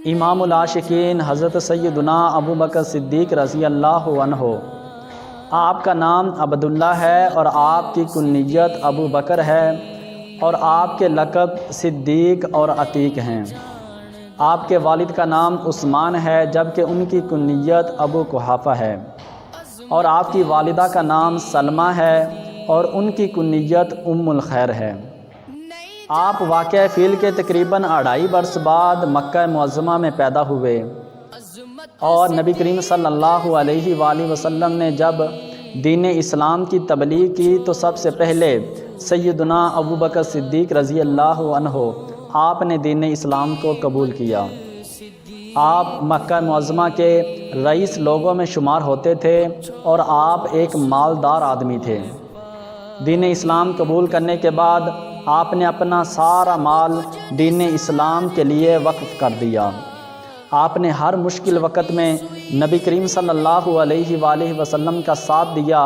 امام العاشقین حضرت سیدنا ابو بکر صدیق رضی اللہ عنہ، آپ کا نام عبداللہ ہے اور آپ کی کنیت ابو بکر ہے اور آپ کے لقب صدیق اور عتیق ہیں۔ آپ کے والد کا نام عثمان ہے جبکہ ان کی کنیت ابو قحافہ ہے، اور آپ کی والدہ کا نام سلمہ ہے اور ان کی کنیت ام الخیر ہے۔ آپ واقعہ فیل کے تقریباً 2.5 برس بعد مکہ معظمہ میں پیدا ہوئے، اور نبی کریم صلی اللہ علیہ وآلہ وسلم نے جب دین اسلام کی تبلیغ کی تو سب سے پہلے سیدنا ابو بکر صدیق رضی اللہ عنہ آپ نے دین اسلام کو قبول کیا۔ آپ مکہ معظمہ کے رئیس لوگوں میں شمار ہوتے تھے اور آپ ایک مالدار آدمی تھے۔ دین اسلام قبول کرنے کے بعد آپ نے اپنا سارا مال دین اسلام کے لیے وقف کر دیا۔ آپ نے ہر مشکل وقت میں نبی کریم صلی اللہ علیہ وآلہ وسلم کا ساتھ دیا،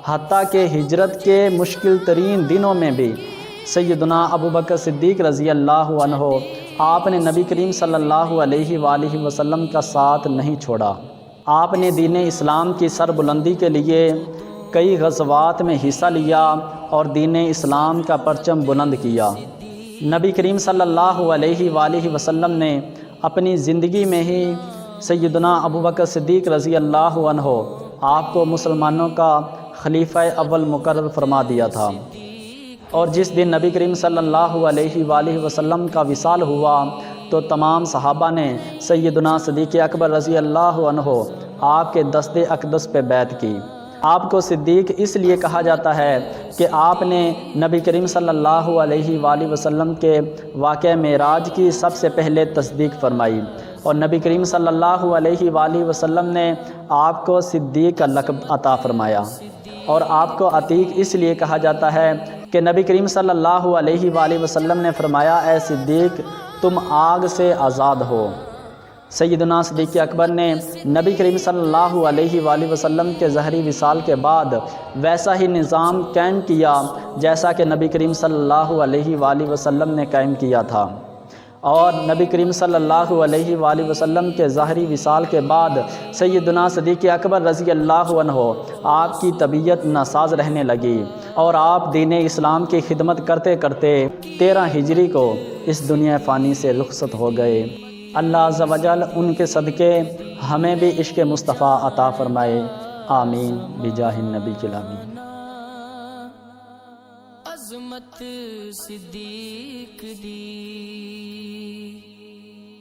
حتیٰ کہ ہجرت کے مشکل ترین دنوں میں بھی سیدنا ابو بکر صدیق رضی اللہ عنہ آپ نے نبی کریم صلی اللہ علیہ وآلہ وسلم کا ساتھ نہیں چھوڑا۔ آپ نے دین اسلام کی سربلندی کے لیے کئی غزوات میں حصہ لیا اور دین اسلام کا پرچم بلند کیا۔ نبی کریم صلی اللہ علیہ وآلہ وسلم نے اپنی زندگی میں ہی سیدنا ابو بکر صدیق رضی اللہ عنہ آپ کو مسلمانوں کا خلیفہ اول مقرر فرما دیا تھا، اور جس دن نبی کریم صلی اللہ علیہ وآلہ وسلم کا وصال ہوا تو تمام صحابہ نے سیدنا صدیق اکبر رضی اللہ عنہ آپ کے دست اقدس پہ بیعت کی۔ آپ کو صدیق اس لیے کہا جاتا ہے کہ آپ نے نبی کریم صلی اللہ علیہ وآلہ وسلم کے واقعہ معراج کی سب سے پہلے تصدیق فرمائی، اور نبی کریم صلی اللہ علیہ وآلہ وسلم نے آپ کو صدیق کا لقب عطا فرمایا۔ اور آپ کو عتیق اس لیے کہا جاتا ہے کہ نبی کریم صلی اللہ علیہ وآلہ وسلم نے فرمایا، اے صدیق تم آگ سے آزاد ہو۔ سیدنا صدیق اکبر نے نبی کریم صلی اللہ علیہ وآلہ وسلم کے ظہری وصال کے بعد ویسا ہی نظام قائم کیا جیسا کہ نبی کریم صلی اللہ علیہ وآلہ وسلم نے قائم کیا تھا، اور نبی کریم صلی اللہ علیہ وآلہ وسلم کے ظاہری وصال کے بعد سیدنا صدیق اکبر رضی اللہ عنہ آپ کی طبیعت ناساز رہنے لگی، اور آپ دین اسلام کی خدمت کرتے کرتے 13 ہجری کو اس دنیا فانی سے رخصت ہو گئے۔ اللہ عز و جل ان کے صدقے ہمیں بھی عشق مصطفیٰ عطا فرمائے، آمین بجاہ النبی الامین۔ عظمت صدیق دی